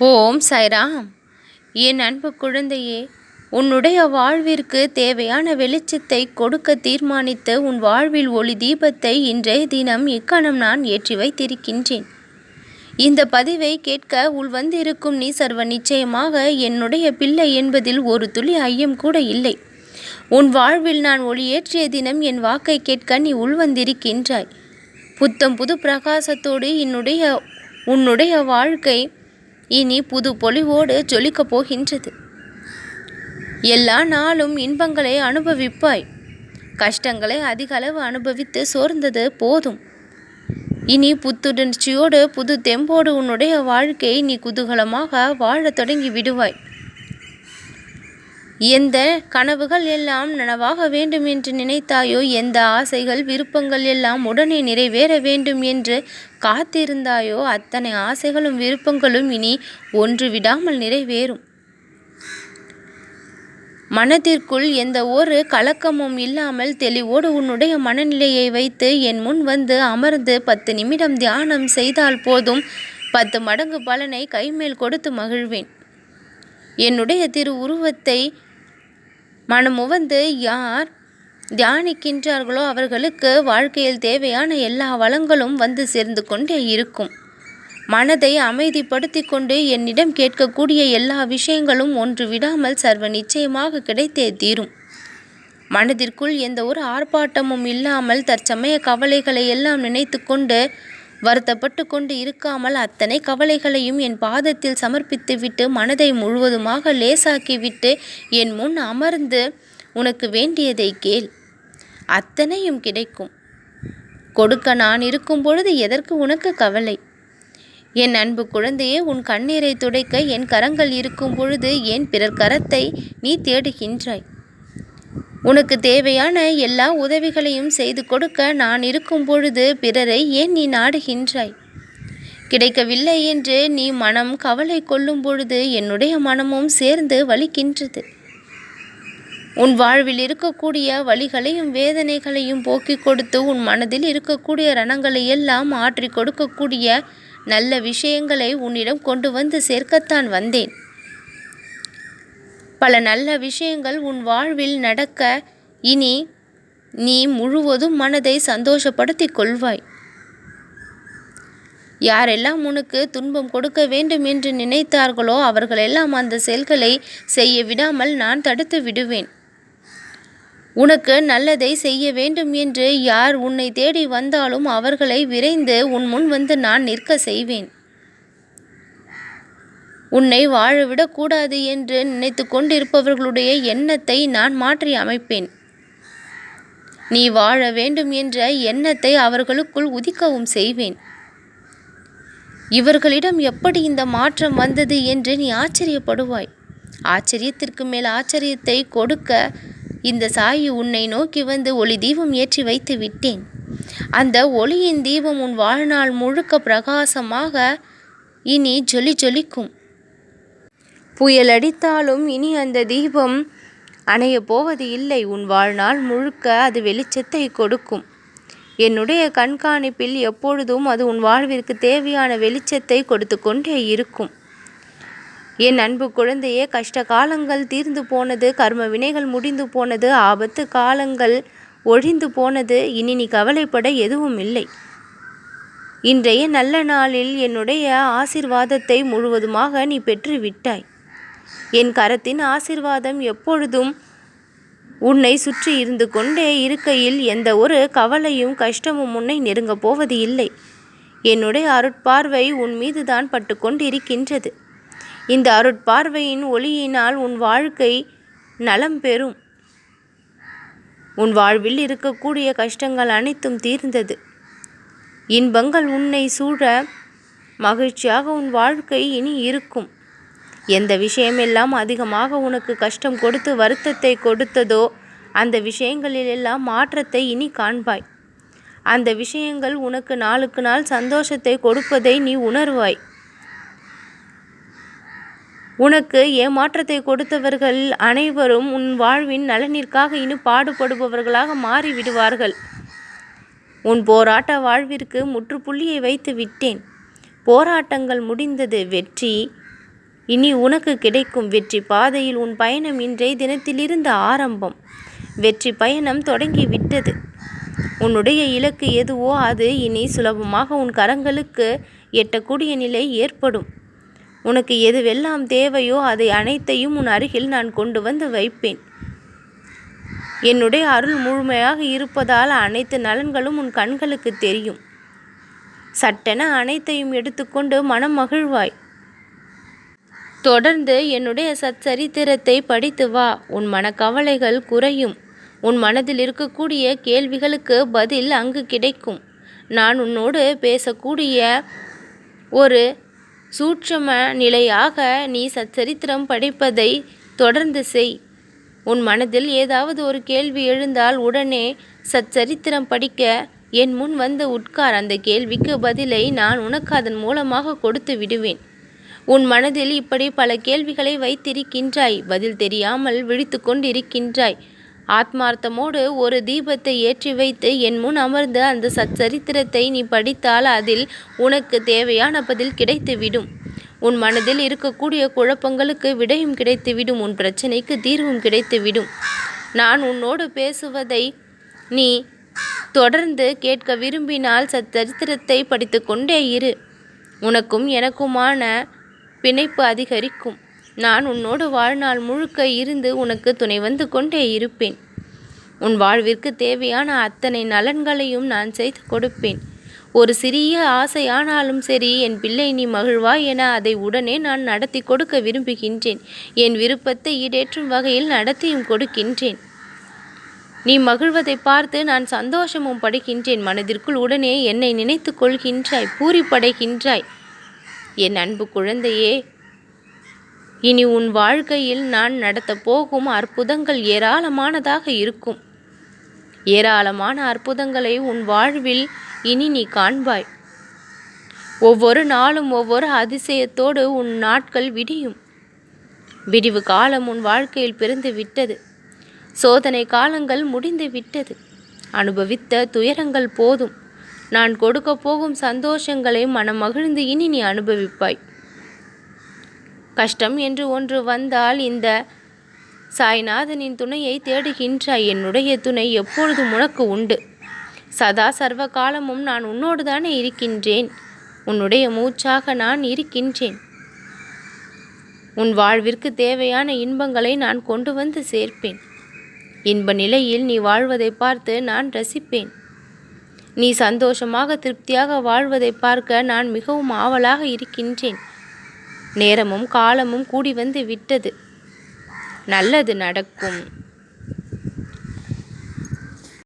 ஓம் சாய்ராம். என் அன்பு குழந்தையே, உன்னுடைய வாழ்விற்கு தேவையான வெளிச்சத்தை கொடுக்க தீர்மானித்து உன் வாழ்வில் ஒளி தீபத்தை இன்றைய தினம் இக்கணம் நான் ஏற்றி வைத்திருக்கின்றேன். இந்த பதிவை கேட்க உள்வந்திருக்கும் நீ சர்வ நிச்சயமாக என்னுடைய பிள்ளை என்பதில் ஒரு துளி ஐயம் கூட இல்லை. உன் வாழ்வில் நான் ஒளியேற்றிய தினம் என் வாக்கை கேட்க நீ உள்வந்திருக்கின்றாய். புத்தம் புது பிரகாசத்தோடு உன்னுடைய வாழ்க்கை இனி புது பொலிவோடு ஜொலிக்கப் போகின்றது. எல்லா நாளும் இன்பங்களை அனுபவிப்பாய். கஷ்டங்களை அதிக அளவு அனுபவித்து சோர்ந்தது போதும். இனி புத்துணர்ச்சியோடு புது தெம்போடு உன்னுடைய வாழ்க்கையை நீ குதூகலமாக வாழத் தொடங்கி விடுவாய். எந்த கனவுகள் எல்லாம் நனவாக வேண்டும் என்று நினைத்தாயோ, எந்த ஆசைகள் விருப்பங்கள் எல்லாம் உடனே நிறைவேற வேண்டும் என்று காத்திருந்தாயோ, அத்தனை ஆசைகளும் விருப்பங்களும் இனி ஒன்று விடாமல் நிறைவேறும். மனதிற்குள் எந்த ஒரு கலக்கமும் இல்லாமல் தெளிவோடு உன்னுடைய மனநிலையை வைத்து என் முன் வந்து அமர்ந்து 10 நிமிடம் தியானம் செய்தால் போதும், 10 மடங்கு பலனை கைமேல் கொடுத்து மகிழ்வேன். என்னுடைய திரு உருவத்தை மனமுவந்து யார் தியானிக்கின்றார்களோ அவர்களுக்கு வாழ்க்கையில் தேவையான எல்லா வளங்களும் வந்து சேர்ந்து கொண்டே இருக்கும். மனதை அமைதிப்படுத்தி கொண்டு என்னிடம் கேட்கக்கூடிய எல்லா விஷயங்களும் ஒன்று விடாமல் சர்வ நிச்சயமாக கிடைத்தே தீரும். மனதிற்குள் எந்த ஒரு ஆர்ப்பாட்டமும் இல்லாமல் தற்சமய கவலைகளை எல்லாம் நினைத்து கொண்டு வருத்தப்பட்டு கொண்டு இருக்காமல் அத்தனை கவலைகளையும் என் பாதத்தில் சமர்ப்பித்துவிட்டு மனதை முழுவதுமாக லேசாக்கிவிட்டு என் முன் அமர்ந்து உனக்கு வேண்டியதை கேள். அத்தனையும் கிடைக்கும். கொடுக்க நான் இருக்கும் பொழுது எதற்கு உனக்கு கவலை? என் அன்பு குழந்தையே, உன் கண்ணீரை துடைக்க என் கரங்கள் இருக்கும் பொழுது ஏன் பிறர் கரத்தை நீ தேடுகின்றாய்? உனக்கு தேவையான எல்லா உதவிகளையும் செய்து கொடுக்க நான் இருக்கும் பொழுது பிறரை ஏன் நீ நாடுகின்றாய்? கிடைக்கவில்லை என்று நீ மனம் கவலை கொள்ளும் பொழுது என்னுடைய மனமும் சேர்ந்து வலிக்கின்றது. உன் வாழ்வில் இருக்கக்கூடிய வலிகளையும் வேதனைகளையும் போக்கிக் கொடுத்து உன் மனதில் இருக்கக்கூடிய ரணங்களை எல்லாம் ஆற்றி கொடுக்கக்கூடிய நல்ல விஷயங்களை உன்னிடம் கொண்டு வந்து சேர்க்கத்தான் வந்தேன். பல நல்ல விஷயங்கள் உன் வாழ்வில் நடக்க இனி நீ முழுவதும் மனதை சந்தோஷப்படுத்தி கொள்வாய். யாரெல்லாம் உனக்கு துன்பம் கொடுக்க வேண்டும் என்று நினைத்தார்களோ அவர்களெல்லாம் அந்த செயல்களை செய்ய விடாமல் நான் தடுத்து விடுவேன். உனக்கு நல்லதை செய்ய வேண்டும் என்று யார் உன்னை தேடி வந்தாலும் அவர்களை விரைந்து உன் முன் வந்து நான் நிற்க செய்வேன். உன்னை வாழவிடக்கூடாது என்று நினைத்து கொண்டிருப்பவர்களுடைய எண்ணத்தை நான் மாற்றி அமைப்பேன். நீ வாழ வேண்டும் என்ற எண்ணத்தை அவர்களுக்குள் உதிக்கவும் செய்வேன். இவர்களிடம் எப்படி இந்த மாற்றம் வந்தது என்று நீ ஆச்சரியப்படுவாய். ஆச்சரியத்திற்கு மேல் ஆச்சரியத்தை கொடுக்க இந்த சாயி உன்னை நோக்கி வந்து ஒளி தீபம் ஏற்றி வைத்து விட்டேன். அந்த ஒளியின் தீபம் உன் வாழ்நாள் முழுக்க பிரகாசமாக இனி ஜொலிக்கும். புயல் அடித்தாலும் இனி அந்த தீபம் அணைய போவது இல்லை. உன் வாழ்நாள் முழுக்க அது வெளிச்சத்தை கொடுக்கும். என்னுடைய கண்காணிப்பில் எப்பொழுதும் அது உன் வாழ்விற்கு தேவையான வெளிச்சத்தை கொடுத்து கொண்டே இருக்கும். என் அன்பு குழந்தையே, கஷ்ட காலங்கள் தீர்ந்து போனது, கர்ம வினைகள் முடிந்து போனது, ஆபத்து காலங்கள் ஒழிந்து போனது. இனி நீ கவலைப்பட எதுவும் இல்லை. இன்றைய நல்ல நாளில் என்னுடைய ஆசீர்வாதத்தை முழுவதுமாக நீ பெற்று விட்டாய். என் கரத்தின் ஆசீர்வாதம் எப்பொழுதும் உன்னை சுற்றி இருந்து கொண்டே இருக்கையில் எந்த ஒரு கவலையும் கஷ்டமும் உன்னை நெருங்கப் போவது இல்லை. என்னுடைய அருட்பார்வை உன் மீது தான் பட்டு கொண்டிருக்கின்றது. இந்த அருட்பார்வையின் ஒளியினால் உன் வாழ்க்கை நலம் பெறும். உன் வாழ்வில் இருக்கக்கூடிய கஷ்டங்கள் அனைத்தும் தீர்ந்தது. இன்பங்கள் உன்னை சூழ மகிழ்ச்சியாக உன் வாழ்க்கை இனி இருக்கும். எந்த விஷயமெல்லாம் அதிகமாக உனக்கு கஷ்டம் கொடுத்து வருத்தத்தை கொடுத்ததோ அந்த விஷயங்களிலெல்லாம் மாற்றத்தை இனி காண்பாய். அந்த விஷயங்கள் உனக்கு நாளுக்கு நாள் சந்தோஷத்தை கொடுப்பதை நீ உணர்வாய். உனக்கு ஏமாற்றத்தை கொடுத்தவர்கள் அனைவரும் உன் வாழ்வின் நலனிற்காக இனி பாடுபடுபவர்களாக மாறிவிடுவார்கள். உன் போராட்ட வாழ்விற்கு முற்றுப்புள்ளியை வைத்து விட்டேன். போராட்டங்கள் முடிந்தது. வெற்றி இனி உனக்கு கிடைக்கும் வெற்றி பாதையில் உன் பயணம் இன்றைய தினத்திலிருந்து ஆரம்பம். வெற்றி பயணம் தொடங்கிவிட்டது. உன்னுடைய இலக்கு எதுவோ அது இனி சுலபமாக உன் கரங்களுக்கு எட்டக்கூடிய நிலை ஏற்படும். உனக்கு எதுவெல்லாம் தேவையோ அதை அனைத்தையும் உன் அருகில் நான் கொண்டு வந்து வைப்பேன். என்னுடைய அருள் முழுமையாக இருப்பதால் அனைத்து நலன்களும் உன் கண்களுக்கு தெரியும். சட்டென அனைத்தையும் எடுத்துக்கொண்டு மனம் மகிழ்வாய். தொடர்ந்து என்னுடைய சச்சரித்திரத்தை படித்து வா. உன் மனக்கவலைகள் குறையும். உன் மனதில் இருக்கக்கூடிய கேள்விகளுக்கு பதில் அங்கு கிடைக்கும். நான் உன்னோடு பேசக்கூடிய ஒரு சூட்சம நிலையாக நீ சச்சரித்திரம் படிப்பதை தொடர்ந்து செய். உன் மனதில் ஏதாவது ஒரு கேள்வி எழுந்தால் உடனே சச்சரித்திரம் படிக்க என் முன் வந்து உட்கார். அந்த கேள்விக்கு பதிலை நான் உனக்கு அதன் மூலமாக கொடுத்து விடுவேன். உன் மனதில் இப்படி பல கேள்விகளை வைத்திருக்கின்றாய். பதில் தெரியாமல் விழித்து கொண்டிருக்கின்றாய். ஆத்மார்த்தமோடு ஒரு தீபத்தை ஏற்றி வைத்து என் முன் அமர்ந்து அந்த சச்சரித்திரத்தை நீ படித்தால் அதில் உனக்கு தேவையான பதில் கிடைத்துவிடும். உன் மனதில் இருக்கக்கூடிய குழப்பங்களுக்கு விடையும் கிடைத்துவிடும். உன் பிரச்சனைக்கு தீர்வும் கிடைத்துவிடும். நான் உன்னோடு பேசுவதை நீ தொடர்ந்து கேட்க விரும்பினால் சச்சரித்திரத்தை படித்து கொண்டே இரு. உனக்கும் எனக்குமான பிணைப்பு அதிகரிக்கும். நான் உன்னோடு வாழ்நாள் முழுக்க இருந்து உனக்கு துணை வந்து கொண்டே இருப்பேன். உன் வாழ்விற்கு தேவையான அத்தனை நலன்களையும் நான் செய்து கொடுப்பேன். ஒரு சிறிய ஆசையானாலும் சரி, என் பிள்ளை நீ மகிழ்வாய் என அதை உடனே நான் நடத்தி கொடுக்க விரும்புகின்றேன். என் விருப்பத்தை ஈடேற்றும் வகையில் நடத்தியும் கொடுக்கின்றேன். நீ மகிழ்வதை பார்த்து நான் சந்தோஷமும் படுகின்றேன். மனதிற்குள் உடனே என்னை நினைத்து கொள்கின்றாய், பூரிப்படைகின்றாய். என் அன்பு குழந்தையே, இனி உன் வாழ்க்கையில் நான் நடத்தப் போகும் அற்புதங்கள் ஏராளமானதாக இருக்கும். ஏராளமான அற்புதங்களை உன் வாழ்வில் இனி நீ காண்பாய். ஒவ்வொரு நாளும் ஒவ்வொரு அதிசயத்தோடு உன் நாட்கள் விடியும். விடிவு காலம் உன் வாழ்க்கையில் பிறந்து விட்டது. சோதனை காலங்கள் முடிந்து விட்டது. அனுபவித்த துயரங்கள் போதும். நான் கொடுக்க போகும் சந்தோஷங்களை மனம் மகிழ்ந்து இனி நீ அனுபவிப்பாய். கஷ்டம் என்று ஒன்று வந்தால் இந்த சாய்நாதனின் துணையை தேடுகின்றாய். என்னுடைய துணை எப்பொழுதும் உனக்கு உண்டு. சதா சர்வ காலமும் நான் உன்னோடு தானே இருக்கின்றேன். உன்னுடைய மூச்சாக நான் இருக்கின்றேன். உன் வாழ்விற்கு தேவையான இன்பங்களை நான் கொண்டு வந்து சேர்ப்பேன். இன்ப நிலையில் நீ வாழ்வதை பார்த்து நான் ரசிப்பேன். நீ சந்தோஷமாக திருப்தியாக வாழ்வதை பார்க்க நான் மிகவும் ஆவலாக இருக்கின்றேன். நேரமும் காலமும் கூடி வந்து விட்டது. நல்லது நடக்கும்.